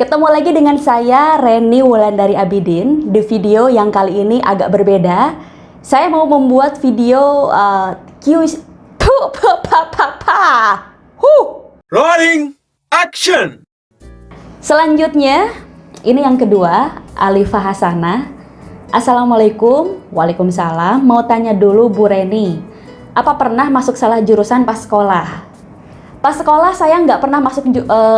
Ketemu lagi dengan saya, Reni Wulandari Abidin. Di video yang kali ini agak berbeda. Saya mau membuat video Rolling action. Selanjutnya, ini yang kedua, Alifah Hasanah. Assalamualaikum. Waalaikumsalam. Mau tanya dulu Bu Reni, apa pernah masuk salah jurusan pas sekolah? Pas sekolah saya nggak pernah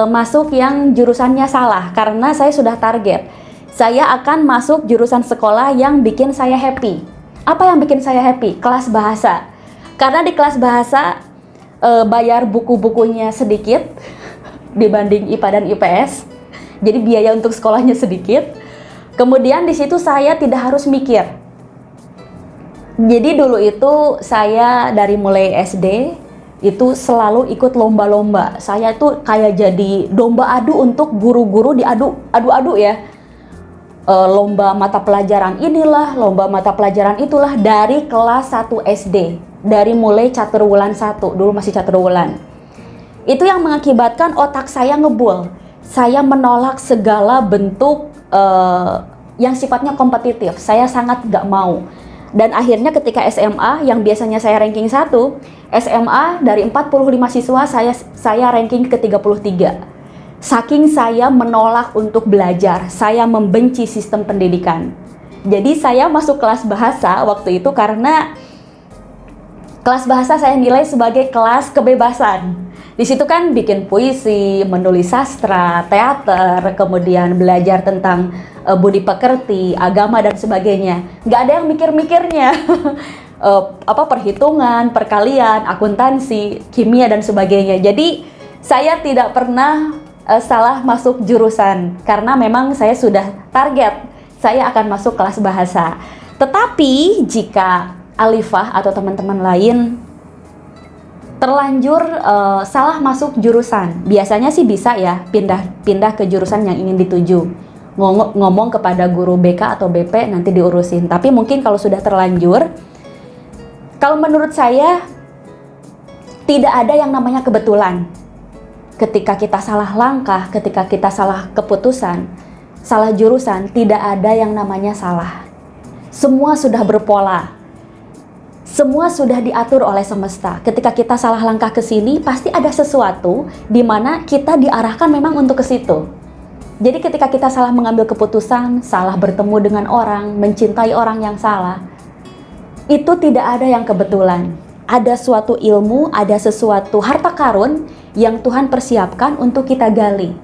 masuk yang jurusannya salah karena saya sudah target. Saya akan masuk jurusan sekolah yang bikin saya happy. Apa yang bikin saya happy? Kelas bahasa. Karena di kelas bahasa bayar buku-bukunya sedikit dibanding IPA dan IPS. Jadi biaya untuk sekolahnya sedikit. Kemudian di situ saya tidak harus mikir. Jadi dulu itu saya dari mulai SD itu selalu ikut lomba-lomba. Saya tuh kayak jadi domba adu untuk guru-guru adu ya. Lomba mata pelajaran inilah, lomba mata pelajaran itulah dari kelas 1 SD. Dari mulai caturwulan 1, dulu masih caturwulan. Itu yang mengakibatkan otak saya ngebul. Saya menolak segala bentuk yang sifatnya kompetitif. Saya sangat gak mau. Dan akhirnya ketika SMA yang biasanya saya ranking 1, SMA dari 45 siswa saya ranking ke-33. Saking saya menolak untuk belajar, saya membenci sistem pendidikan. Jadi saya masuk kelas bahasa waktu itu karena kelas bahasa saya nilai sebagai kelas kebebasan. Di situ kan bikin puisi, menulis sastra, teater, kemudian belajar tentang budi pekerti, agama dan sebagainya. Nggak ada yang mikir-mikirnya. Perhitungan, perkalian, akuntansi, kimia dan sebagainya. Jadi saya tidak pernah salah masuk jurusan karena memang saya sudah target. Saya akan masuk kelas bahasa. Tetapi jika Alifah atau teman-teman lain terlanjur salah masuk jurusan, biasanya sih bisa ya pindah ke jurusan yang ingin dituju. Ngomong kepada guru BK atau BP nanti diurusin. Tapi mungkin kalau sudah terlanjur, kalau menurut saya tidak ada yang namanya kebetulan. Ketika kita salah langkah, ketika kita salah keputusan, salah jurusan, tidak ada yang namanya salah. Semua sudah berpola. Semua sudah diatur oleh semesta. Ketika kita salah langkah ke sini, pasti ada sesuatu di mana kita diarahkan memang untuk ke situ. Jadi ketika kita salah mengambil keputusan, salah bertemu dengan orang, mencintai orang yang salah, itu tidak ada yang kebetulan. Ada suatu ilmu, ada sesuatu harta karun yang Tuhan persiapkan untuk kita gali.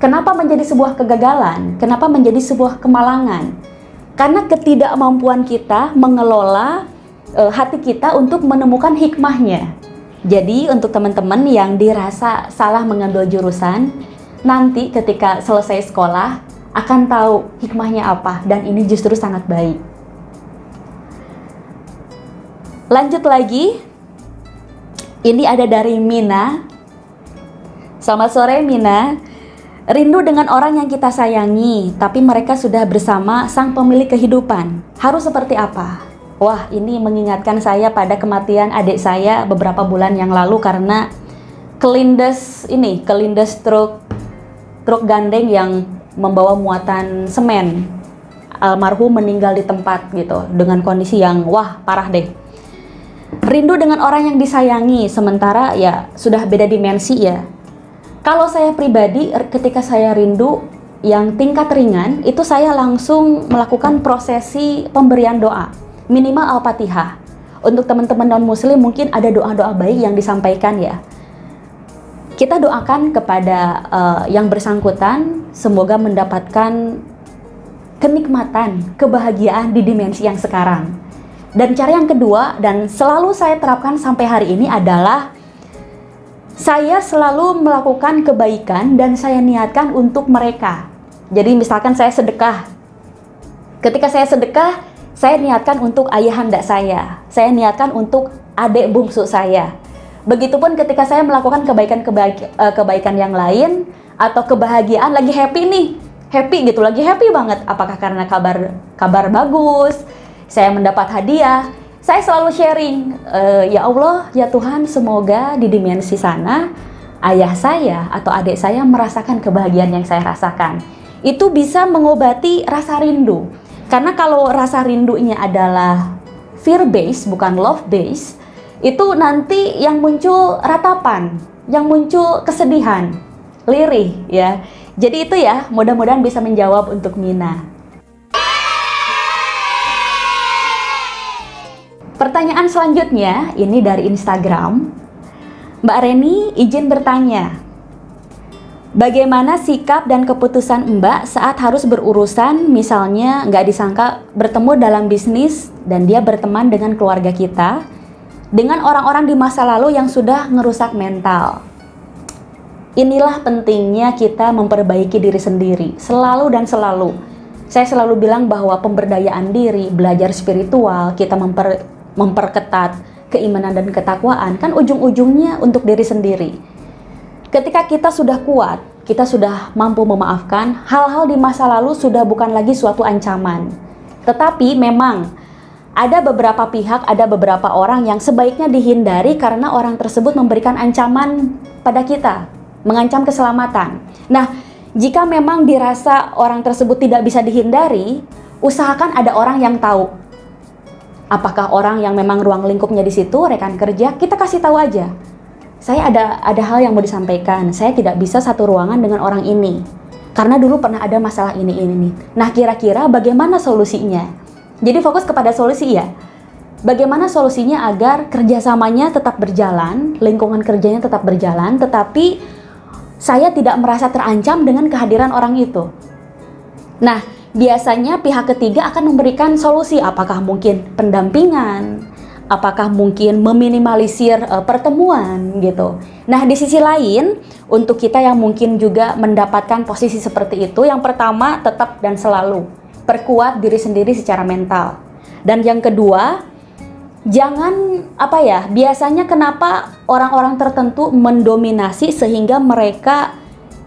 Kenapa menjadi sebuah kegagalan? Kenapa menjadi sebuah kemalangan? Karena ketidakmampuan kita mengelola hati kita untuk menemukan hikmahnya. Jadi untuk teman-teman yang dirasa salah mengambil jurusan, nanti ketika selesai sekolah akan tahu hikmahnya apa, dan ini justru sangat baik. Lanjut lagi, ini ada dari Mina. Selamat sore Mina. Rindu dengan orang yang kita sayangi, tapi mereka sudah bersama sang pemilik kehidupan. Harus seperti apa? Wah, ini mengingatkan saya pada kematian adik saya beberapa bulan yang lalu karena kelindes truk gandeng yang membawa muatan semen. Almarhum meninggal di tempat gitu dengan kondisi yang parah deh. Rindu dengan orang yang disayangi, sementara ya sudah beda dimensi ya. Kalau saya pribadi ketika saya rindu yang tingkat ringan, itu saya langsung melakukan prosesi pemberian doa. Minimal Al-Fatihah. Untuk teman-teman non-muslim mungkin ada doa-doa baik yang disampaikan ya. Kita doakan kepada yang bersangkutan, semoga mendapatkan kenikmatan, kebahagiaan di dimensi yang sekarang. Dan cara yang kedua, dan selalu saya terapkan sampai hari ini adalah saya selalu melakukan kebaikan dan saya niatkan untuk mereka. Jadi misalkan saya sedekah. Ketika saya sedekah, saya niatkan untuk ayahanda saya niatkan untuk adik bungsu saya. Begitupun ketika saya melakukan kebaikan yang lain atau kebahagiaan, lagi happy banget. Apakah karena kabar bagus, saya mendapat hadiah, saya selalu sharing. Ya Allah, ya Tuhan, semoga di dimensi sana ayah saya atau adik saya merasakan kebahagiaan yang saya rasakan. Itu bisa mengobati rasa rindu. Karena kalau rasa rindunya adalah fear based bukan love based, itu nanti yang muncul ratapan, yang muncul kesedihan, lirih ya. Jadi itu ya, mudah-mudahan bisa menjawab untuk Mina. Pertanyaan selanjutnya ini dari Instagram. Mbak Reni izin bertanya, bagaimana sikap dan keputusan Mbak saat harus berurusan, misalnya nggak disangka bertemu dalam bisnis dan dia berteman dengan keluarga kita, dengan orang-orang di masa lalu yang sudah ngerusak mental. Inilah pentingnya kita memperbaiki diri sendiri, selalu dan selalu. Saya selalu bilang bahwa pemberdayaan diri, belajar spiritual, kita memperketat keimanan dan ketakwaan, kan ujung-ujungnya untuk diri sendiri. Ketika kita sudah kuat, kita sudah mampu memaafkan, hal-hal di masa lalu sudah bukan lagi suatu ancaman. Tetapi memang ada beberapa pihak, ada beberapa orang yang sebaiknya dihindari karena orang tersebut memberikan ancaman pada kita, mengancam keselamatan. Nah, jika memang dirasa orang tersebut tidak bisa dihindari, usahakan ada orang yang tahu. Apakah orang yang memang ruang lingkupnya di situ, rekan kerja, kita kasih tahu aja. Saya ada hal yang mau disampaikan. Saya tidak bisa satu ruangan dengan orang ini. Karena dulu pernah ada masalah ini. Nah, kira-kira bagaimana solusinya? Jadi fokus kepada solusi ya. Bagaimana solusinya agar kerjasamanya tetap berjalan, lingkungan kerjanya tetap berjalan, tetapi saya tidak merasa terancam dengan kehadiran orang itu. Nah, biasanya pihak ketiga akan memberikan solusi, apakah mungkin pendampingan, apakah mungkin meminimalisir pertemuan gitu. Nah, di sisi lain, untuk kita yang mungkin juga mendapatkan posisi seperti itu, yang pertama tetap dan selalu perkuat diri sendiri secara mental. Dan yang kedua, jangan biasanya kenapa orang-orang tertentu mendominasi sehingga mereka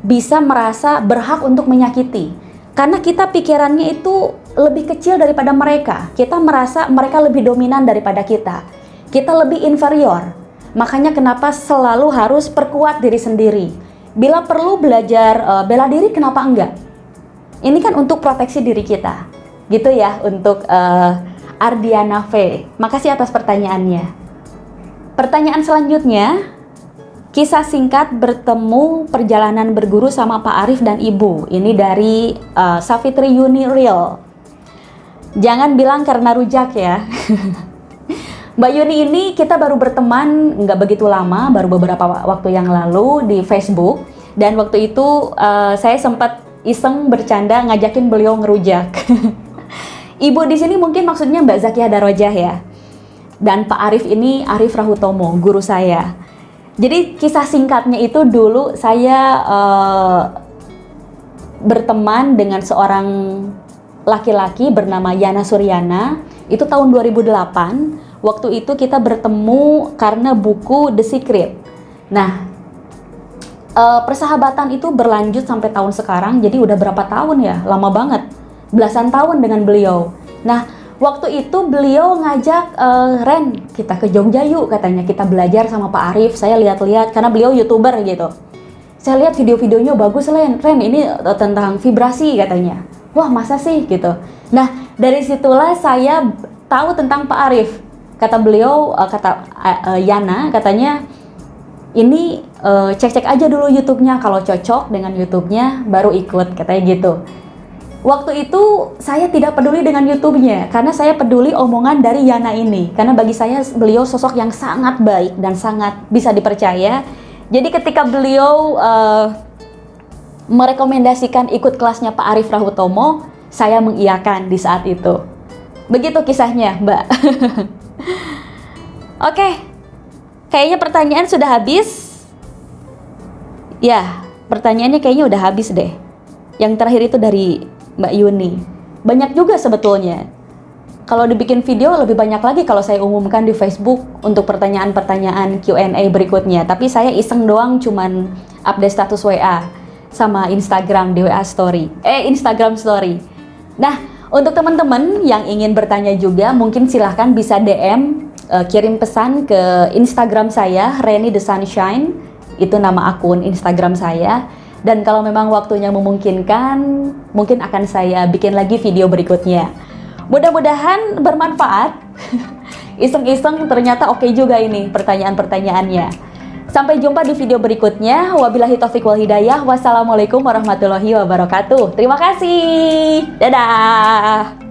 bisa merasa berhak untuk menyakiti. Karena kita pikirannya itu lebih kecil daripada mereka. Kita merasa mereka lebih dominan daripada kita. Kita lebih inferior. Makanya kenapa selalu harus perkuat diri sendiri. Bila perlu belajar bela diri, kenapa enggak? Ini kan untuk proteksi diri kita. Gitu ya untuk Ardiana V. Makasih atas pertanyaannya. Pertanyaan selanjutnya, kisah singkat bertemu perjalanan berguru sama Pak Arif dan Ibu. Ini dari Savitri Yuni Real. Jangan bilang karena rujak ya. Mbak Yuni ini kita baru berteman nggak begitu lama, baru beberapa waktu yang lalu di Facebook. Dan waktu itu saya sempat iseng bercanda ngajakin beliau ngerujak. Ibu di sini mungkin maksudnya Mbak Zakiah Darojah ya. Dan Pak Arif ini Arif Rahutomo, guru saya. Jadi kisah singkatnya itu dulu saya berteman dengan seorang laki-laki bernama Yana Suryana. Itu tahun 2008. Waktu itu kita bertemu karena buku The Secret. Nah, persahabatan itu berlanjut sampai tahun sekarang. Jadi udah berapa tahun ya? Lama banget. Belasan tahun dengan beliau. Nah, waktu itu beliau ngajak, Ren, kita ke Jogja yuk katanya, kita belajar sama Pak Arif. Saya lihat-lihat, karena beliau YouTuber gitu. Saya lihat video-videonya bagus, Ren ini tentang vibrasi katanya. Wah, masa sih gitu. Nah, dari situlah saya tahu tentang Pak Arif. Kata beliau, Yana katanya, ini cek-cek aja dulu YouTube-nya, kalau cocok dengan YouTube-nya baru ikut, katanya gitu. Waktu itu saya tidak peduli dengan YouTube-nya karena saya peduli omongan dari Yana ini. Karena bagi saya beliau sosok yang sangat baik dan sangat bisa dipercaya. Jadi ketika beliau merekomendasikan ikut kelasnya Pak Arif Rahutomo, saya mengiyakan di saat itu. Begitu kisahnya, Mbak. Oke, kayaknya pertanyaan sudah habis. Ya, pertanyaannya kayaknya udah habis deh. Yang terakhir itu dari Mbak Yuni. Banyak juga sebetulnya. Kalau dibikin video lebih banyak lagi kalau saya umumkan di Facebook untuk pertanyaan-pertanyaan Q&A berikutnya. Tapi saya iseng doang cuman update status WA sama Instagram di WA Story. Instagram Story. Nah, untuk teman-teman yang ingin bertanya juga mungkin silahkan bisa DM, kirim pesan ke Instagram saya, Reni The Sunshine. Itu nama akun Instagram saya. Dan kalau memang waktunya memungkinkan, mungkin akan saya bikin lagi video berikutnya. Mudah-mudahan bermanfaat. Iseng-iseng ternyata oke juga ini pertanyaan-pertanyaannya. Sampai jumpa di video berikutnya. Wabillahi taufiq wal hidayah. Wassalamualaikum warahmatullahi wabarakatuh. Terima kasih. Dadah.